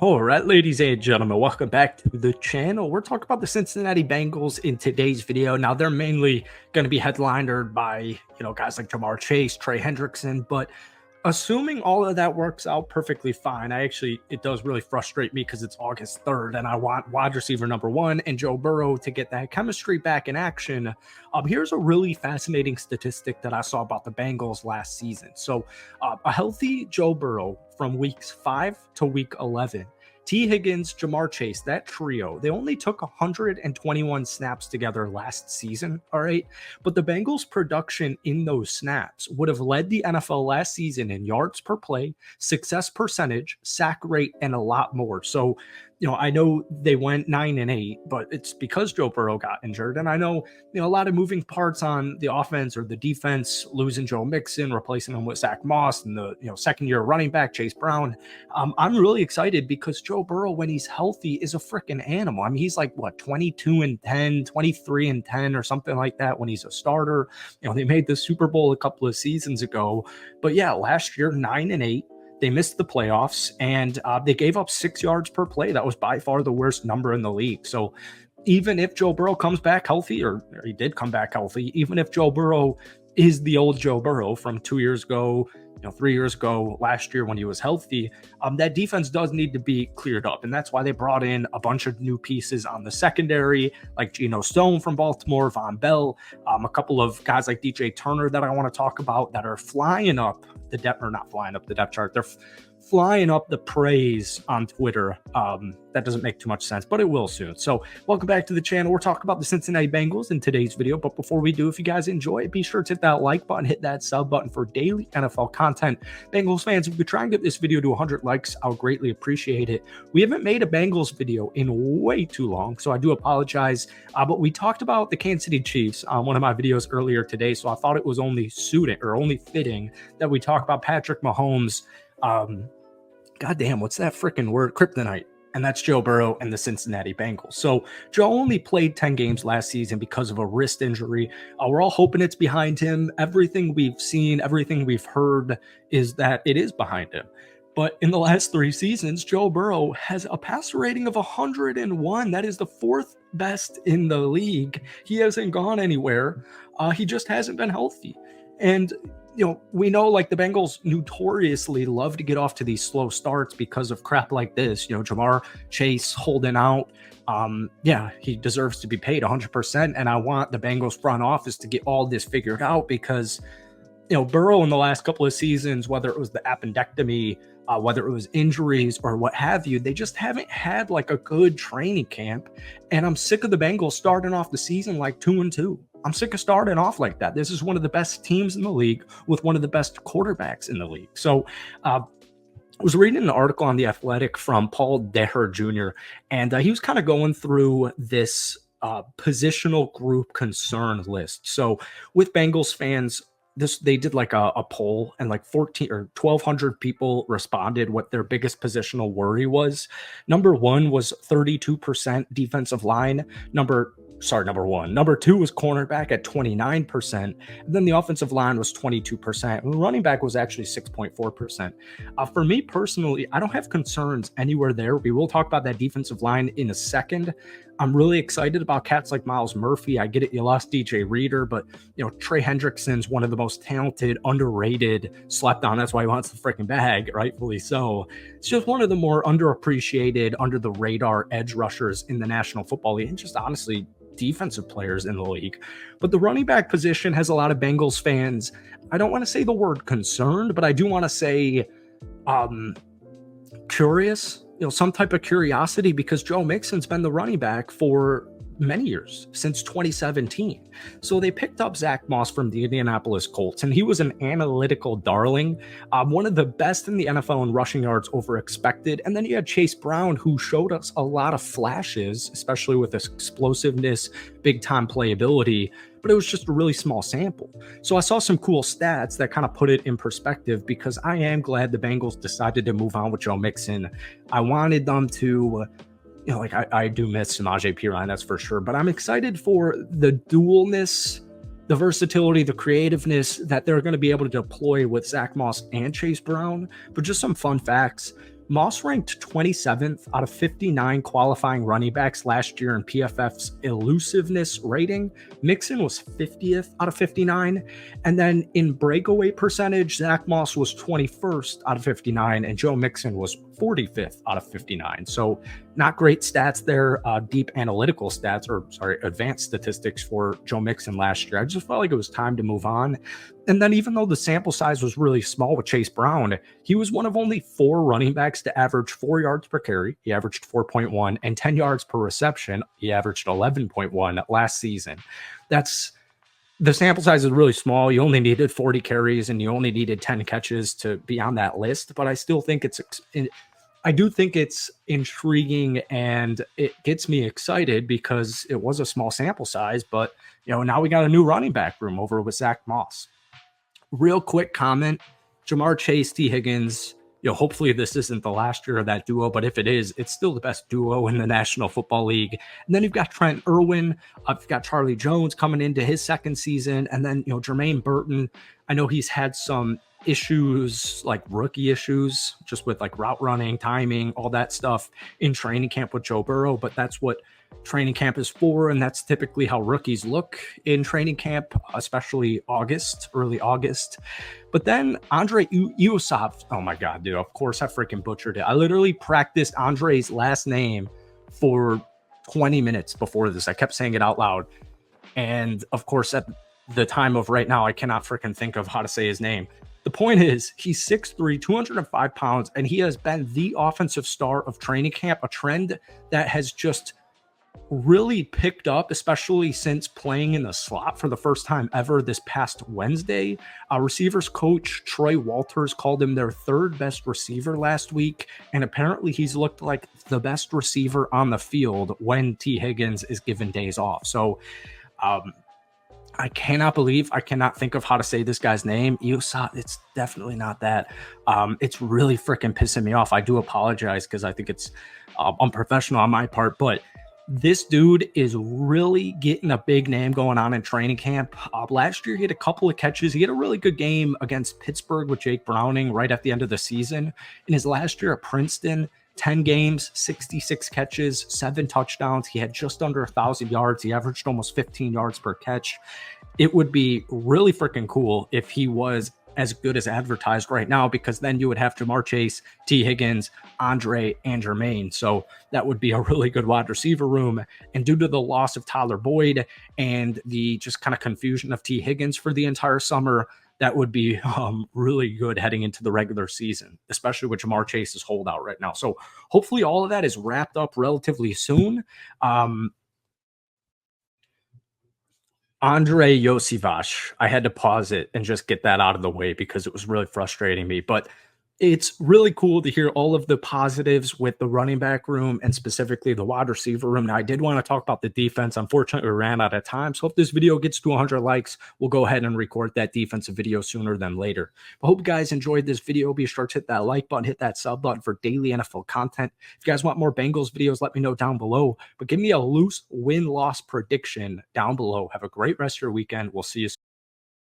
All right, ladies and gentlemen, welcome back to the channel. We're talking about the Cincinnati Bengals in today's video. Now, they're mainly going to be headlined by, guys like Jamar Chase, Trey Hendrickson, but assuming all of that works out perfectly fine, it does really frustrate me because it's August 3rd and I want wide receiver number one and Joe Burrow to get that chemistry back in action. Here's a really fascinating statistic that I saw about the Bengals last season. So a healthy Joe Burrow from weeks 5 to week 11, T. Higgins, Jamar Chase, that trio, they only took 121 snaps together last season, all right? But the Bengals' production in those snaps would have led the NFL last season in yards per play, success percentage, sack rate, and a lot more. So, I know they went 9-8, but it's because Joe Burrow got injured. And I know, a lot of moving parts on the offense or the defense, losing Joe Mixon, replacing him with Zach Moss, and the second-year running back Chase Brown. I'm really excited because Joe Burrow, when he's healthy, is a freaking animal. I mean, he's like, 22-10, 23-10 or something like that when he's a starter. They made the Super Bowl a couple of seasons ago. But yeah, last year, 9-8. They missed the playoffs, and they gave up 6 yards per play. That was by far the worst number in the league. So even if Joe Burrow comes back healthy, or he did come back healthy, even if Joe Burrow is the old Joe Burrow from 2 years ago, 3 years ago, last year when he was healthy, that defense does need to be cleared up. And that's why they brought in a bunch of new pieces on the secondary, like Geno Stone from Baltimore, Von Bell, a couple of guys like DJ Turner that I want to talk about that are flying up the depth, or not flying up the depth chart. They're flying up the praise on Twitter. That doesn't make too much sense, but it will soon. So welcome back to the channel. We're talking about the Cincinnati Bengals in today's video. But before we do, if you guys enjoy it, be sure to hit that like button, hit that sub button for daily NFL content. Bengals fans, if we could try and get this video to 100 likes, I'll greatly appreciate it. We haven't made a Bengals video in way too long, so I do apologize. But we talked about the Kansas City Chiefs on one of my videos earlier today, so I thought it was only suited or only fitting that we talk about Patrick Mahomes. Goddamn, what's that freaking word? Kryptonite. And that's Joe Burrow and the Cincinnati Bengals. So Joe only played 10 games last season because of a wrist injury. We're all hoping it's behind him. Everything we've seen, everything we've heard is that it is behind him. But in the last 3 seasons, Joe Burrow has a passer rating of 101. That is the 4th best in the league. He hasn't gone anywhere. He just hasn't been healthy. And we know like the Bengals notoriously love to get off to these slow starts because of crap like this. Jamar Chase holding out. Yeah, he deserves to be paid 100%. And I want the Bengals front office to get all this figured out because, Burrow in the last couple of seasons, whether it was the appendectomy, whether it was injuries or what have you, they just haven't had like a good training camp. And I'm sick of the Bengals starting off the season like 2-2. I'm sick of starting off like that. This is one of the best teams in the league with one of the best quarterbacks in the league. So I was reading an article on The Athletic from Paul Deher Jr., and he was kind of going through this positional group concern list. So with Bengals fans, they did like a poll, and like 14 or 1,200 people responded what their biggest positional worry was. Number one was 32% defensive line. Number 1. Number 2 was cornerback at 29%. And then the offensive line was 22%. And the running back was actually 6.4%. For me personally, I don't have concerns anywhere there. We will talk about that defensive line in a second. I'm really excited about cats like Myles Murphy. I get it, you lost DJ Reader, but Trey Hendrickson's one of the most talented, underrated, slept on. That's why he wants the freaking bag, rightfully so. It's just one of the more underappreciated, under the radar edge rushers in the National Football League, and just honestly defensive players in the league. But the running back position has a lot of Bengals fans. I don't want to say the word concerned, but I do want to say curious. Some type of curiosity, because Joe Mixon's been the running back for many years, since 2017. So they picked up Zach Moss from the Indianapolis Colts, and he was an analytical darling, one of the best in the NFL in rushing yards over expected. And then you had Chase Brown, who showed us a lot of flashes, especially with his explosiveness, big-time playability, but it was just a really small sample. So I saw some cool stats that kind of put it in perspective, because I am glad the Bengals decided to move on with Joe Mixon. I wanted them to, I do miss Samaje Perine, that's for sure, but I'm excited for the dualness, the versatility, the creativeness that they're going to be able to deploy with Zach Moss and Chase Brown. But just some fun facts. Moss ranked 27th out of 59 qualifying running backs last year in PFF's elusiveness rating. Mixon was 50th out of 59. And then in breakaway percentage, Zach Moss was 21st out of 59, and Joe Mixon was 45th out of 59. So not great stats there, deep analytical stats, or sorry, advanced statistics for Joe Mixon last year. I just felt like it was time to move on. And then even though the sample size was really small with Chase Brown, he was one of only 4 running backs to average 4 yards per carry. He averaged 4.1, and 10 yards per reception. He averaged 11.1 last season. That's the sample size is really small. You only needed 40 carries and you only needed 10 catches to be on that list. But I still think I do think it's intriguing and it gets me excited because it was a small sample size. But, now we got a new running back room over with Zach Moss. Real quick comment, Jamar Chase, T. Higgins, hopefully this isn't the last year of that duo, but if it is, it's still the best duo in the National Football League. And then you've got Trent Irwin, you've got Charlie Jones coming into his second season, and then, Jermaine Burton. I know he's had some issues, like rookie issues, just with like route running, timing, all that stuff in training camp with Joe Burrow, but that's what training camp is for, and that's typically how rookies look in training camp, especially early August. But then Andre Iosaf, oh my god, dude, of course I freaking butchered it. I literally practiced Andre's last name for 20 minutes before this. I kept saying it out loud, and of course at the time of right now I cannot freaking think of how to say his name. The point is, he's 6'3", 205 pounds, and he has been the offensive star of training camp, a trend that has just really picked up, especially since playing in the slot for the first time ever this past Wednesday. Receivers coach Troy Walters called him their 3rd best receiver last week, and apparently he's looked like the best receiver on the field when T. Higgins is given days off. So I cannot think of how to say this guy's name. It's definitely not that. It's really freaking pissing me off. I do apologize because I think it's unprofessional on my part, but this dude is really getting a big name going on in training camp. Last year, he had a couple of catches. He had a really good game against Pittsburgh with Jake Browning right at the end of the season. In his last year at Princeton, 10 games, 66 catches, 7 touchdowns. He had just under 1,000 yards. He averaged almost 15 yards per catch. It would be really freaking cool if he was as good as advertised right now, because then you would have Jamar Chase, T. Higgins, Andre, and Jermaine. So that would be a really good wide receiver room. And due to the loss of Tyler Boyd and the just kind of confusion of T. Higgins for the entire summer, that would be really good heading into the regular season, especially with Jamar Chase's holdout right now. So hopefully all of that is wrapped up relatively soon. Andre Iosivas, I had to pause it and just get that out of the way because it was really frustrating me. But it's really cool to hear all of the positives with the running back room and specifically the wide receiver room. Now, I did want to talk about the defense. Unfortunately, we ran out of time. So if this video gets to 100 likes, we'll go ahead and record that defensive video sooner than later. I hope you guys enjoyed this video. Be sure to hit that like button, hit that sub button for daily NFL content. If you guys want more Bengals videos, let me know down below. But give me a loose win-loss prediction down below. Have a great rest of your weekend. We'll see you soon.